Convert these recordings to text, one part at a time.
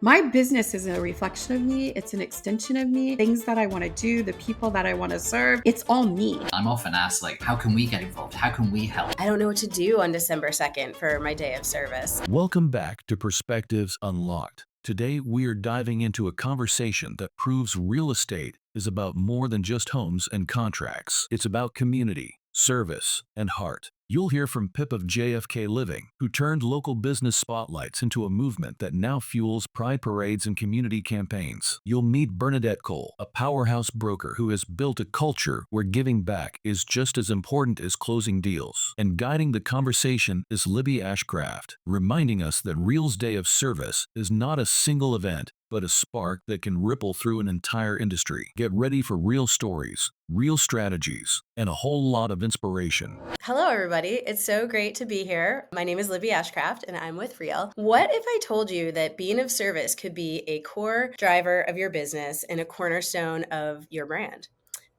My business isn't a reflection of me. It's an extension of me. Things that I want to do, the people that I want to serve, it's all me. I'm often asked, how can we get involved? How can we help? I don't know what to do on December 2nd for my day of service. Welcome back to Perspectives Unlocked. Today, we are diving into a conversation that proves real estate is about more than just homes and contracts. It's about community, service, and heart. You'll hear from Pip of JFK Living, who turned local business spotlights into a movement that now fuels pride parades and community campaigns. You'll meet Bernadette Cole, a powerhouse broker who has built a culture where giving back is just as important as closing deals. And guiding the conversation is Libby Ashcraft, reminding us that Real's Day of Service is not a single event, but a spark that can ripple through an entire industry. Get ready for real stories, real strategies, and a whole lot of inspiration. Hello, everybody. It's so great to be here. My name is Libby Ashcraft, and I'm with Real. What if I told you that being of service could be a core driver of your business and a cornerstone of your brand?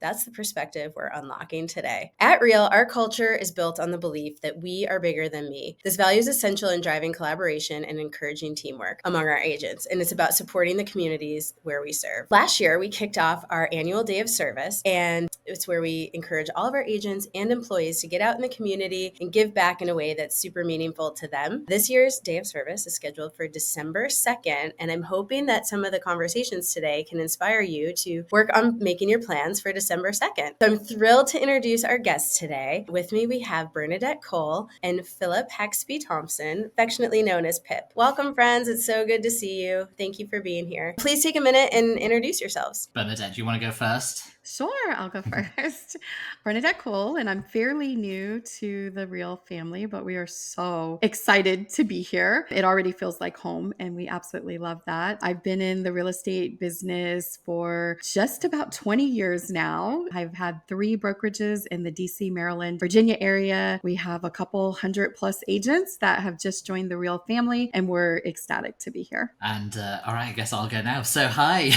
That's the perspective we're unlocking today. At Real, our culture is built on the belief that we are bigger than me. This value is essential in driving collaboration and encouraging teamwork among our agents, and it's about supporting the communities where we serve. Last year, we kicked off our annual Day of Service, and it's where we encourage all of our agents and employees to get out in the community and give back in a way that's super meaningful to them. This year's Day of Service is scheduled for December 2nd, and I'm hoping that some of the conversations today can inspire you to work on making your plans for December 2nd. So I'm thrilled to introduce our guests today. With me, we have Bernadette Cole and Pip Haxby-Thompson, affectionately known as Pip. Welcome, friends. It's so good to see you. Thank you for being here. Please take a minute and introduce yourselves. Bernadette, do you want to go first? Sure, I'll go first. Bernadette Cole, and I'm fairly new to the Real family, but we are so excited to be here. It already feels like home, and we absolutely love that. I've been in the real estate business for just about 20 years now. I've had 3 brokerages in the DC, Maryland, Virginia area. We have a couple 100+ agents that have just joined the Real family, and we're ecstatic to be here. And all right, I guess I'll go now. So hi,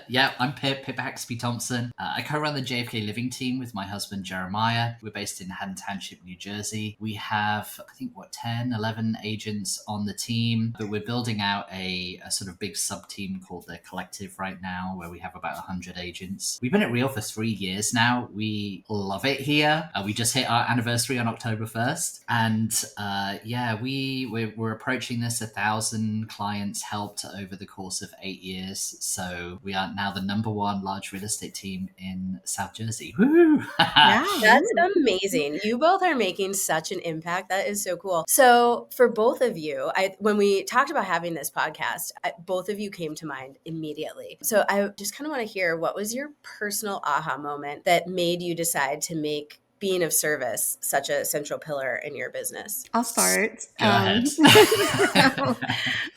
yeah, I'm Pip Haxby-Thompson. I co-run the JFK Living team with my husband Jeremiah. We're based in Haddon Township, New Jersey. We have, I think, 10, 11 agents on the team, but we're building out a sort of big sub-team called the Collective right now, where we have about 100 agents. We've been at Real for 3 years now. We love it here. We just hit our anniversary on October 1st. And yeah, we're approaching this 1,000 clients helped over the course of 8 years. So we are now the #1 large real estate team in South Jersey. Woo! Yeah. That's amazing. You both are making such an impact. That is so cool. So for both of you, when we talked about having this podcast, both of you came to mind immediately. So I just kind of want to hear, what was your personal aha moment that made you decide to make being of service such a central pillar in your business? I'll start. Go ahead.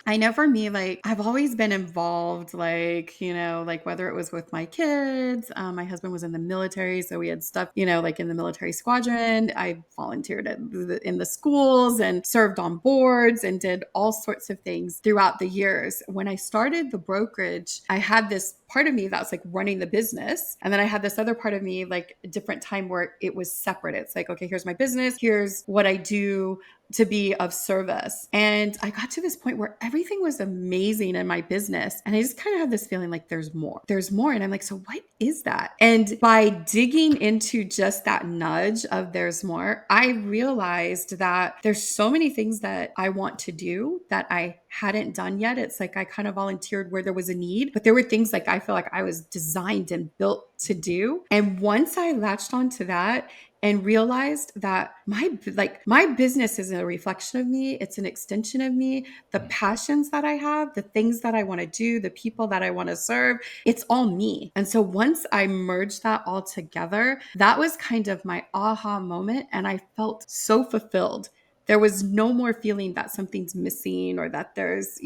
I know for me, I've always been involved, whether it was with my kids, my husband was in the military, so we had stuff, in the military squadron. I volunteered in the schools and served on boards and did all sorts of things throughout the years. When I started the brokerage, I had this part of me that was running the business. And then I had this other part of me, a different time where it was separate. It's okay, here's my business. Here's what I do to be of service. And I got to this point where everything was amazing in my business. And I just kind of had this feeling there's more. There's more. And I'm so what is that? And by digging into just that nudge of there's more, I realized that there's so many things that I want to do that I hadn't done yet. It's I kind of volunteered where there was a need, but there were things I feel I was designed and built to do. And once I latched onto that and realized that my business isn't a reflection of me, it's an extension of me. The passions that I have, the things that I want to do, the people that I want to serve, it's all me. And so once I merged that all together, that was kind of my aha moment. And I felt so fulfilled. There was no more feeling that something's missing or that there's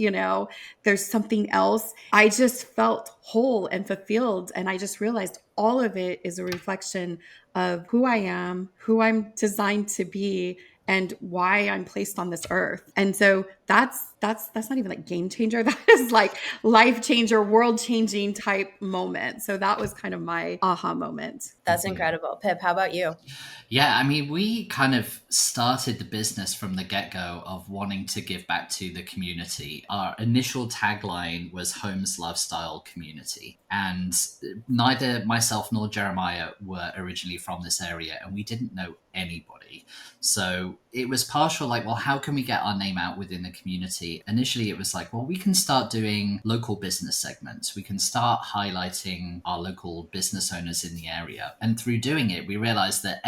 something else. I just felt whole and fulfilled. And I just realized all of it is a reflection of who I am, who I'm designed to be, and why I'm placed on this earth. And so that's not even like game changer. That is like life changer, world changing type moment. So that was kind of my aha moment. That's incredible. Pip, how about you? Yeah, I mean, we kind of started the business from the get go of wanting to give back to the community. Our initial tagline was Homes Lifestyle Community. And neither myself nor Jeremiah were originally from this area, and we didn't know anybody. So it was partial like, well, how can we get our name out within the community? Initially, it was like, well, we can start doing local business segments. We can start highlighting our local business owners in the area. And through doing it, we realized that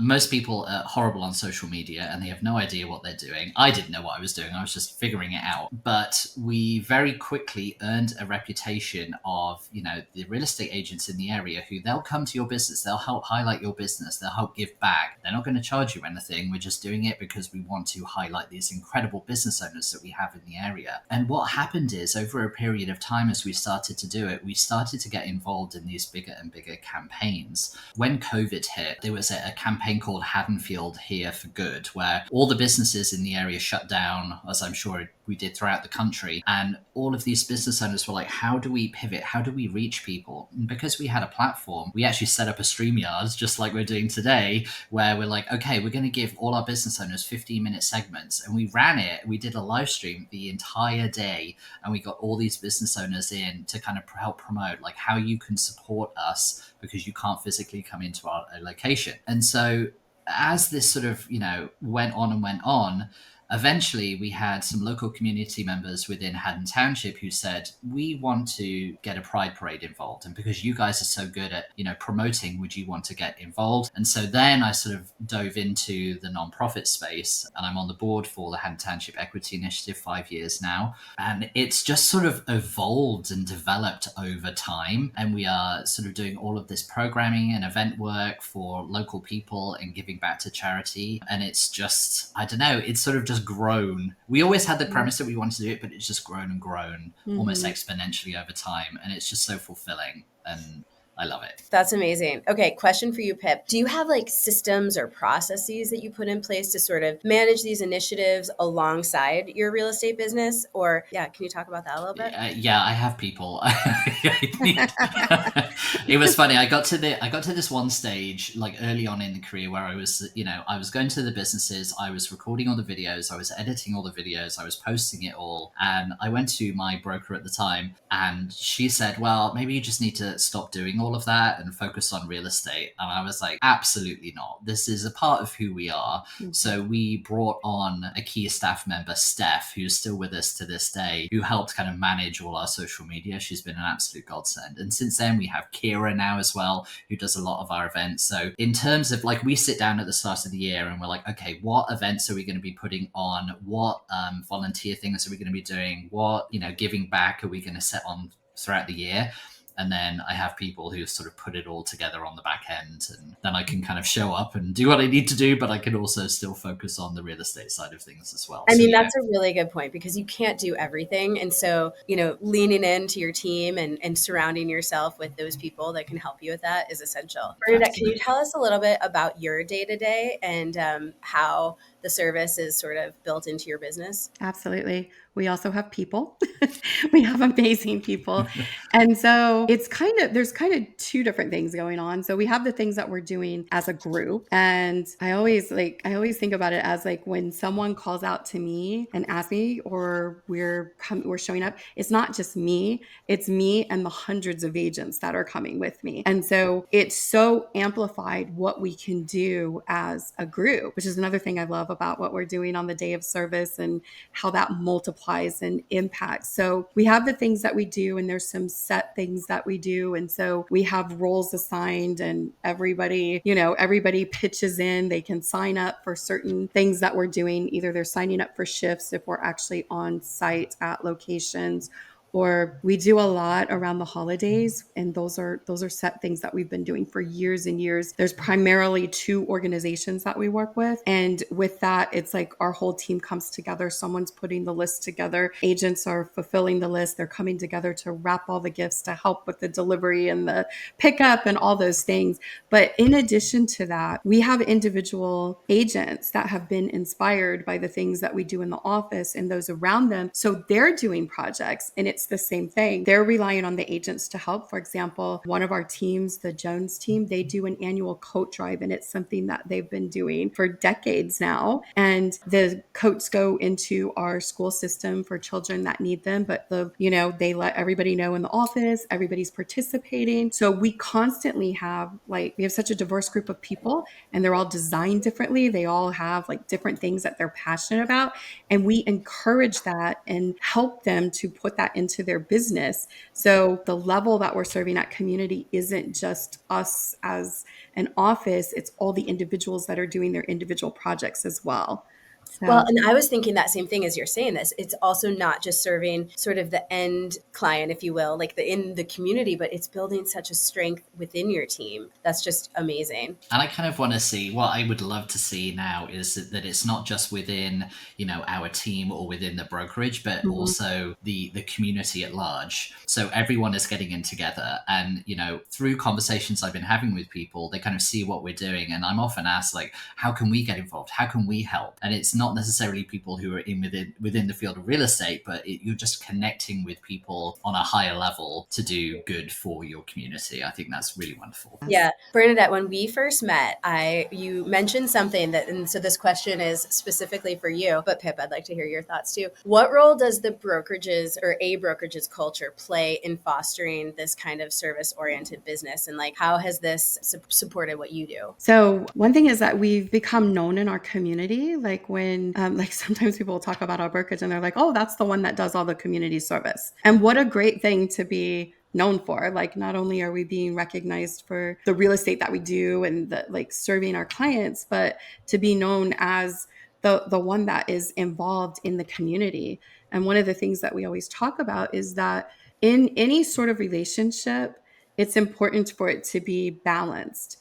most people are horrible on social media and they have no idea what they're doing. I didn't know what I was doing. I was just figuring it out. But we very quickly earned a reputation of, the real estate agents in the area who they'll come to your business. They'll help highlight your business. They'll help give back. They're not going to charge you anything. We're just doing it because we want to highlight these incredible business owners that we have in the area. And what happened is over a period of time, as we started to do it, we started to get involved in these bigger and bigger campaigns. When COVID hit, there was a campaign called Haddonfield Here for Good, where all the businesses in the area shut down, as I'm sure we did throughout the country. And all of these business owners were like, how do we pivot? How do we reach people? And because we had a platform, we actually set up a StreamYard, just like we're doing today, where we're like, okay, we're going to give all our business owners 15-minute segments. And we ran it. We did a live stream the entire day. And we got all these business owners in to kind of help promote like how you can support us because you can't physically come into our location. And so as this sort of, went on, eventually we had some local community members within Haddon Township who said, we want to get a pride parade involved. And because you guys are so good at, promoting, would you want to get involved? And so then I sort of dove into the nonprofit space, and I'm on the board for the Haddon Township Equity Initiative 5 years now. And it's just sort of evolved and developed over time. And we are sort of doing all of this programming and event work for local people and giving back to charity. And it's just, I don't know, it's sort of just grown. We always had the premise that we wanted to do it, but it's just grown and grown almost exponentially over time. And it's just so fulfilling. And I love it. That's amazing. Okay, question for you, Pip. Do you have like systems or processes that you put in place to sort of manage these initiatives alongside your real estate business? Or can you talk about that a little bit? Yeah, I have people. It was funny. I got to this one stage like early on in the career where I was, I was going to the businesses, I was recording all the videos, I was editing all the videos, I was posting it all. And I went to my broker at the time and she said, well, maybe you just need to stop doing all of that and focus on real estate. And I was like, absolutely not. This is a part of who we are. So we brought on a key staff member, Steph, who's still with us to this day, who helped kind of manage all our social media. She's been an absolute godsend. And since then we have Kira now as well, who does a lot of our events. So in terms of like, we sit down at the start of the year and we're like, okay, what events are we going to be putting on? What volunteer things are we going to be doing? What, giving back are we going to set on throughout the year? And then I have people who sort of put it all together on the back end. And then I can kind of show up and do what I need to do, but I can also still focus on the real estate side of things as well. I mean, that's a really good point because you can't do everything. And so, leaning into your team and surrounding yourself with those people that can help you with that is essential. Bernadette, can you tell us a little bit about your day-to-day and how the service is sort of built into your business? Absolutely. We also have people. We have amazing people. And so there's kind of two different things going on. So we have the things that we're doing as a group. And I always think about it as like when someone calls out to me and asks me, or we're showing up, it's not just me, it's me and the hundreds of agents that are coming with me. And so it's so amplified what we can do as a group, which is another thing I love about what we're doing on the day of service and how that multiplies and impacts. So we have the things that we do, and there's some set things that we do. And so we have roles assigned, and everybody pitches in. They can sign up for certain things that we're doing. Either they're signing up for shifts if we're actually on site at locations, or we do a lot around the holidays. And those are set things that we've been doing for years and years. There's primarily 2 organizations that we work with. And with that, it's like our whole team comes together. Someone's putting the list together. Agents are fulfilling the list. They're coming together to wrap all the gifts, to help with the delivery and the pickup and all those things. But in addition to that, we have individual agents that have been inspired by the things that we do in the office and those around them. So they're doing projects, and it's the same thing. They're relying on the agents to help. For example, one of our teams, the Jones team, they do an annual coat drive, and it's something that they've been doing for decades now. And the coats go into our school system for children that need them, but they let everybody know in the office, everybody's participating. So we constantly have we have such a diverse group of people, and they're all designed differently. They all have different things that they're passionate about. And we encourage that and help them to put that into their business. So the level that we're serving at community isn't just us as an office, it's all the individuals that are doing their individual projects as well. Well, So and I was thinking that same thing as you're saying this. It's also not just serving sort of the end client, if you will, in the community, but it's building such a strength within your team. That's just amazing. And I kind of want to see, what I would love to see now is that it's not just within, our team or within the brokerage, but also the community at large. So everyone is getting in together, and, through conversations I've been having with people, they kind of see what we're doing. And I'm often asked, how can we get involved? How can we help? And it's not necessarily people who are within the field of real estate, but you're just connecting with people on a higher level to do good for your community. I think that's really wonderful. Yeah. Bernadette, when we first met, you mentioned something and so this question is specifically for you, but Pip, I'd like to hear your thoughts too. What role does the brokerages or a brokerage's culture play in fostering this kind of service-oriented business? And how has this supported what you do? So one thing is that we've become known in our community. When sometimes people will talk about our brokerage and they're like, oh, that's the one that does all the community service. And what a great thing to be known for. Not only are we being recognized for the real estate that we do and serving our clients, but to be known as the one that is involved in the community. And one of the things that we always talk about is that in any sort of relationship, it's important for it to be balanced.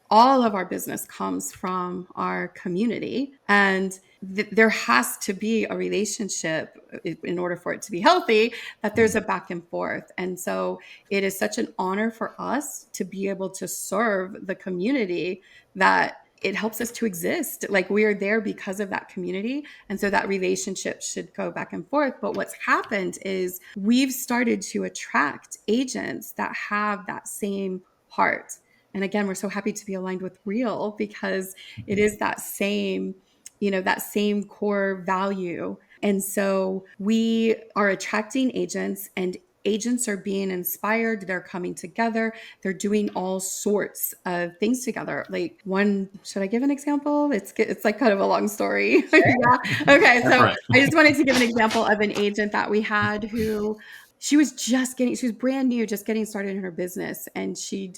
All of our business comes from our community, and there has to be a relationship in order for it to be healthy, that there's a back and forth. And so it is such an honor for us to be able to serve the community that it helps us to exist. We are there because of that community. And so that relationship should go back and forth. But what's happened is we've started to attract agents that have that same heart. And again, we're so happy to be aligned with Real because it is that same core value. And so we are attracting agents, and agents are being inspired. They're coming together. They're doing all sorts of things together. Should I give an example? It's kind of a long story. Sure. Yeah. Okay. So I just wanted to give an example of an agent that we had who she was brand new, just getting started in her business. And she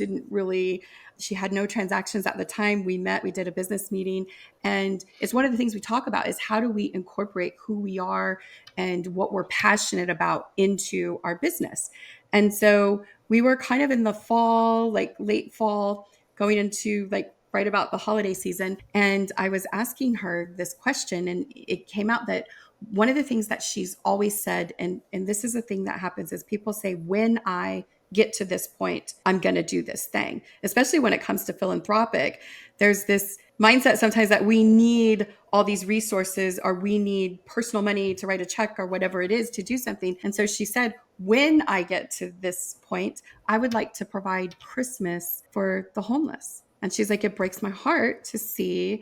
had no transactions at the time. We met, we did a business meeting. And it's one of the things we talk about is how do we incorporate who we are and what we're passionate about into our business. And so we were kind of in the fall, late fall, going into right about the holiday season. And I was asking her this question, and it came out that one of the things that she's always said, and this is a thing that happens, is people say, when I get to this point, I'm going to do this thing, especially when it comes to philanthropic. There's this mindset sometimes that we need all these resources, or we need personal money to write a check or whatever it is to do something. And so she said, when I get to this point, I would like to provide Christmas for the homeless. And she's like, it breaks my heart to see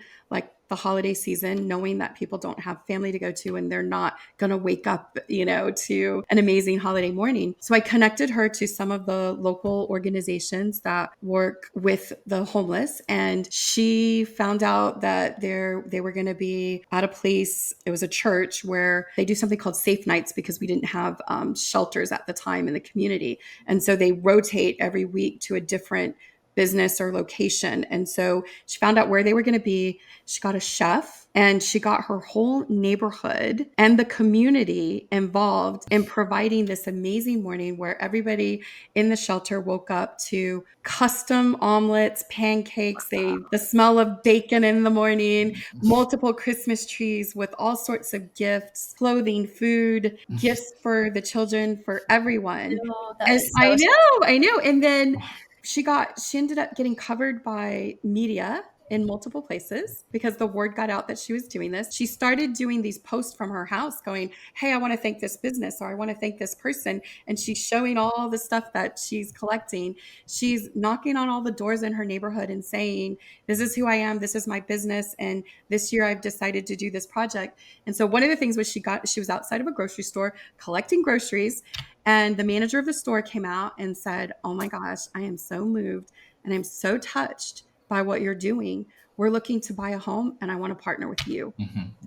the holiday season, knowing that people don't have family to go to and they're not going to wake up, to an amazing holiday morning. So I connected her to some of the local organizations that work with the homeless. And she found out that they were going to be at a place, it was a church, where they do something called Safe Nights, because we didn't have shelters at the time in the community. And so they rotate every week to a different business or location. And so she found out where they were going to be. She got a chef and she got her whole neighborhood and the community involved in providing this amazing morning where everybody in the shelter woke up to custom omelets, pancakes, the smell of bacon in the morning, multiple Christmas trees with all sorts of gifts, clothing, food, gifts for the children, for everyone. Oh, that And is so sweet. I know. And then she ended up getting covered by media in multiple places because the word got out that she was doing this. She started doing these posts from her house going, hey, I want to thank this business or I want to thank this person. And she's showing all the stuff that she's collecting. She's knocking on all the doors in her neighborhood and saying, this is who I am. This is my business. And this year I've decided to do this project. And so one of the things was she was outside of a grocery store collecting groceries. And the manager of the store came out and said, oh my gosh, I am so moved and I'm so touched by what you're doing. We're looking to buy a home and I want to partner with you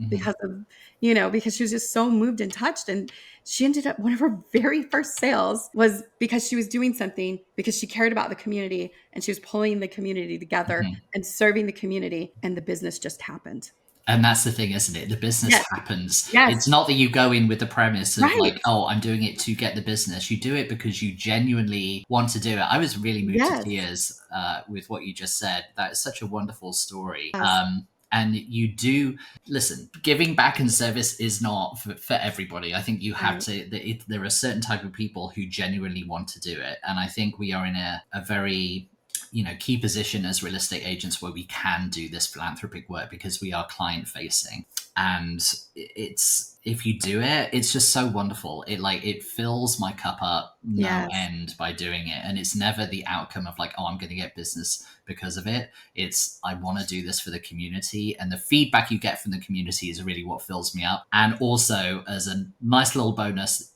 because of, because she was just so moved and touched. And she ended up, one of her very first sales was because she was doing something because she cared about the community and she was pulling the community together and serving the community, and the business just happened. And that's the thing, isn't it? The business Yes. happens. Yes. It's not that you go in with the premise of Right. like, oh, I'm doing it to get the business. You do it because you genuinely want to do it. I was really moved to tears with what you just said. That is such a wonderful story. Yes. And you do, listen, giving back and service is not for everybody. I think you have to, there are certain type of people who genuinely want to do it. And I think we are in a very key position as real estate agents where we can do this philanthropic work because we are client facing. And if you do it, it's just so wonderful. It fills my cup up no end by doing it. And it's never the outcome of like, oh, I'm going to get business because of it. It's, I want to do this for the community. And the feedback you get from the community is really what fills me up. And also as a nice little bonus,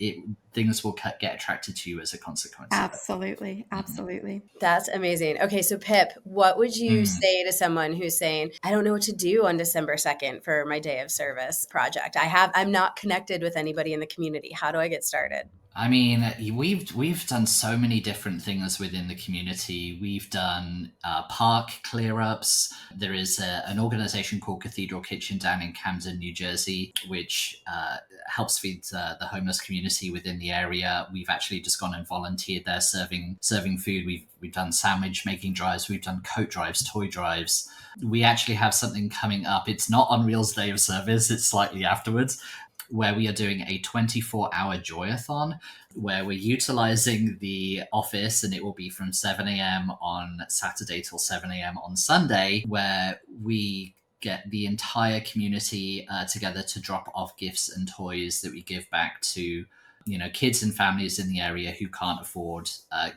things will get attracted to you as a consequence. Absolutely. Absolutely. That's amazing. Okay. So Pip, what would you say to someone who's saying, I don't know what to do on December 2nd for my day of service project? I'm not connected with anybody in the community. How do I get started? I mean, we've done so many different things within the community. We've done park clear-ups. There is an organization called Cathedral Kitchen down in Camden, New Jersey, which helps feed the homeless community within the area. We've actually just gone and volunteered there serving food. We've done sandwich making drives. We've done coat drives, toy drives. We actually have something coming up. It's not on Real's Day of Service. It's slightly afterwards, where we are doing a 24-hour joy-a-thon, where we're utilizing the office, and it will be from 7 a.m. on Saturday till 7 a.m. on Sunday, where we get the entire community together to drop off gifts and toys that we give back to kids and families in the area who can't afford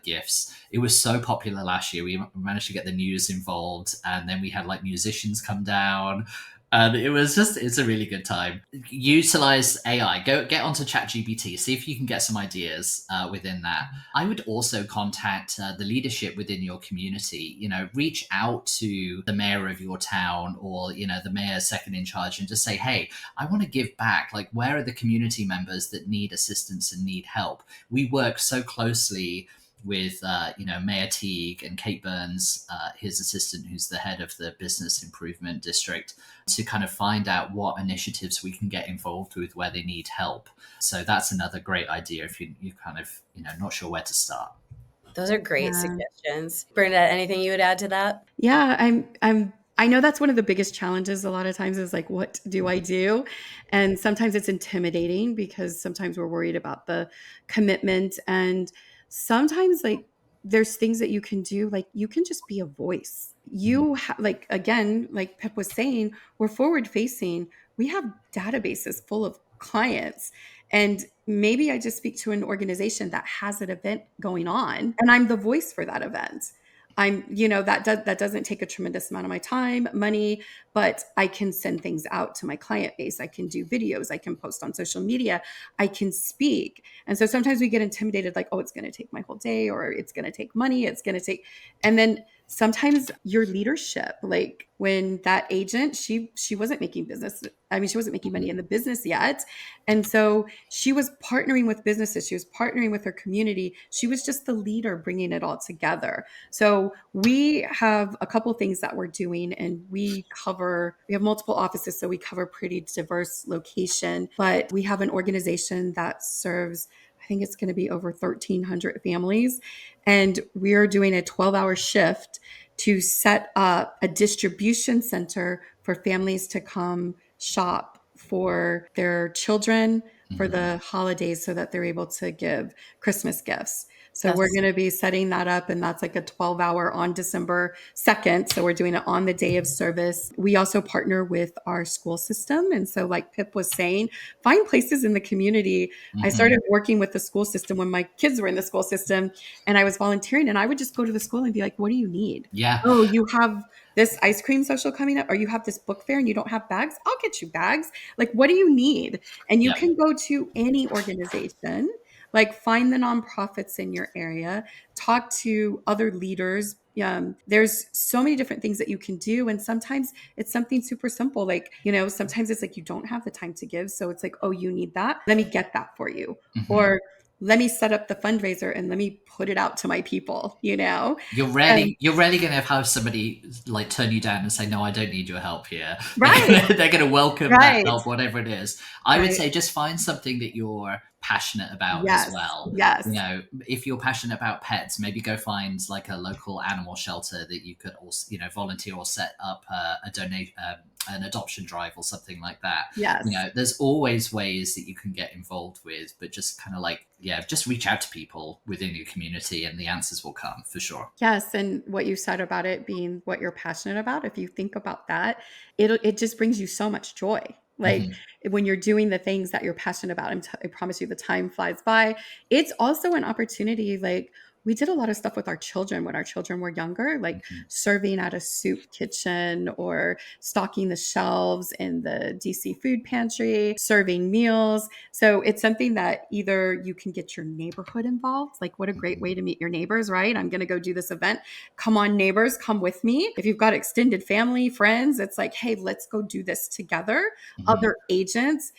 gifts. It was so popular last year. We managed to get the news involved, and then we had like musicians come down. And it's a really good time. Utilize AI. Get onto ChatGPT. See if you can get some ideas within that. I would also contact the leadership within your community. Reach out to the mayor of your town or, the mayor second in charge and just say, hey, I want to give back. Like, where are the community members that need assistance and need help? We work so closely with Mayor Teague and Kate Burns, his assistant, who's the head of the Business Improvement District, to kind of find out what initiatives we can get involved with where they need help. So that's another great idea if you kind of not sure where to start. Those are great suggestions. Bernadette, anything you would add to that? Yeah, I know that's one of the biggest challenges a lot of times is like, what do I do? And sometimes it's intimidating because sometimes we're worried about the commitment, and sometimes like there's things that you can do, like you can just be a voice. Like, again, like Pip was saying, we're forward facing. We have databases full of clients, and maybe I just speak to an organization that has an event going on and I'm the voice for that event. That doesn't take a tremendous amount of my time, money, but I can send things out to my client base. I can do videos. I can post on social media. I can speak. And so sometimes we get intimidated, like, oh, it's going to take my whole day, or it's going to take money. And then sometimes your leadership, like when that agent, she wasn't making business. I mean, she wasn't making money in the business yet. And so she was partnering with businesses. She was partnering with her community. She was just the leader bringing it all together. So we have a couple things that we're doing, and we have multiple offices. So we cover pretty diverse location, but we have an organization that serves, I think it's going to be over 1,300 families. And we are doing a 12-hour shift to set up a distribution center for families to come shop for their children for Mhm. the holidays so that they're able to give Christmas gifts. So we're That's going to be setting that up, and that's like a 12-hour on December 2nd. So we're doing it on the day of service. We also partner with our school system. And so, like Pip was saying, find places in the community. I Mhm. started working with the school system when my kids were in the school system, and I was volunteering, and I would just go to the school and be like, what do you need? Yeah. Oh, you have this ice cream social coming up, or you have this book fair and you don't have bags? I'll get you bags. Like, what do you need? And you Yep. can go to any organization, like find the nonprofits in your area, talk to other leaders. There's so many different things that you can do. And sometimes it's something super simple. Like, sometimes it's like you don't have the time to give. So it's like, oh, you need that. Let me get that for you. Mhm. Or let me set up the fundraiser and let me put it out to my people, You're And rarely you're rarely going to have somebody like turn you down and say, "No, I don't need your help here." right, They're going to welcome that right, help, whatever it is. I would right. say just find something that you're passionate about as Yes, well. yes, If you're passionate about pets, maybe go find like a local animal shelter that you could also, volunteer or set up a donate an adoption drive or something like that. yes. There's always ways that you can get involved with, but just kind of like, yeah, just reach out to people within your community and the answers will come for sure. Yes, and what you said about it being what you're passionate about, if you think about that, it just brings you so much joy. Like Hmm. when you're doing the things that you're passionate about, I promise you the time flies by. It's also an opportunity. Like we did a lot of stuff with our children when our children were younger, like Hmm. serving at a soup kitchen or stocking the shelves in the DC food pantry, serving meals. So it's something that either you can get your neighborhood involved. Like, what a great Hmm. way to meet your neighbors, right? I'm going to go do this event. Come on, neighbors, come with me. If you've got extended family, friends, it's like, hey, let's go do this together. Hmm. Other agents.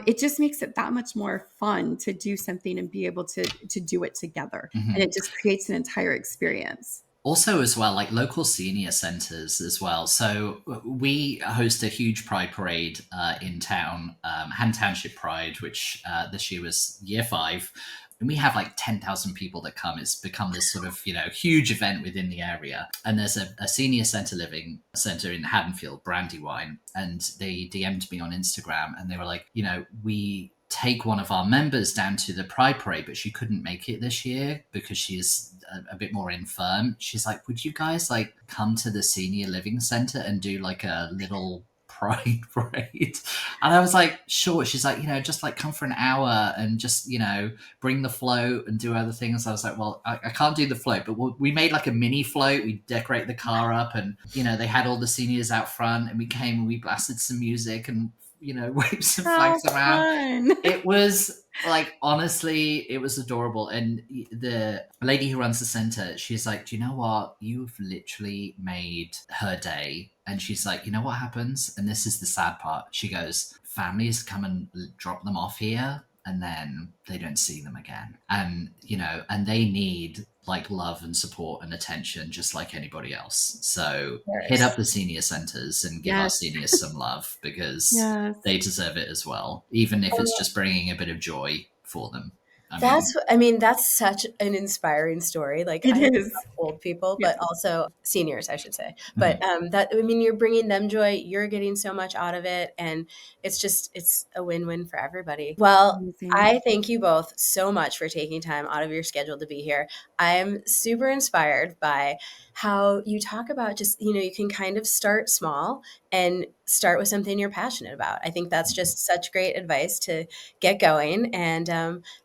It just makes it that much more fun to do something and be able to do it together. And Hmm. it just creates an entire experience. Also, as well, like local senior centers as well. So we host a huge Pride parade in town, Han Township Pride, which this year was year 5. And we have like 10,000 people that come. It's become this sort of, huge event within the area. And there's a senior center living center in Haddonfield, Brandywine. And they DM'd me on Instagram and they were like, we take one of our members down to the Pride Parade, but she couldn't make it this year because she's a bit more infirm. She's like, would you guys like come to the senior living center and do like a little Pride Parade? And I was like, sure. She's like, just like come for an hour and just, bring the float and do other things. I was like, well, I can't do the float, but we made like a mini float. We decorate the car up and, they had all the seniors out front and we came and we blasted some music and, waved some How flags around. fun. It was like, honestly, it was adorable. And the lady who runs the center, she's like, do you know what? You've literally made her day. And she's like, you know what happens? And this is the sad part. She goes, families come and drop them off here and then they don't see them again. And, and they need like love and support and attention just like anybody else. So hit up course. the senior centers and give our Yes, seniors some love because yes. they deserve it as well, even if it's just bringing a bit of joy for them. I mean, that's such an inspiring story. Like, It I love is. old people, Yes. but also seniors, I should say. But Mhm. I mean, you're bringing them joy. You're getting so much out of it, and it's a win-win for everybody. Well, Amazing. I thank you both so much for taking time out of your schedule to be here. I'm super inspired by how you talk about just, you can kind of start small and start with something you're passionate about. I think that's just such great advice to get going. And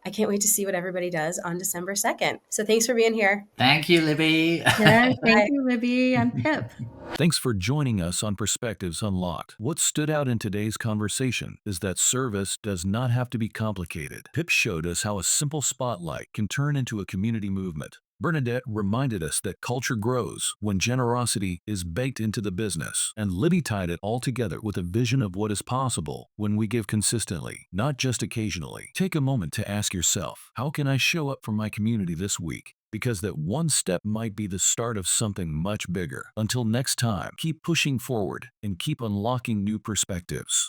I can't wait to see what everybody does on December 2nd. So thanks for being here. Thank you, Libby. Yes, thank Bye. you, Libby and Pip. Thanks for joining us on Perspectives Unlocked. What stood out in today's conversation is that service does not have to be complicated. Pip showed us how a simple spotlight can turn into a community movement. Bernadette reminded us that culture grows when generosity is baked into the business, and Libby tied it all together with a vision of what is possible when we give consistently, not just occasionally. Take a moment to ask yourself, how can I show up for my community this week? Because that one step might be the start of something much bigger. Until next time, keep pushing forward and keep unlocking new perspectives.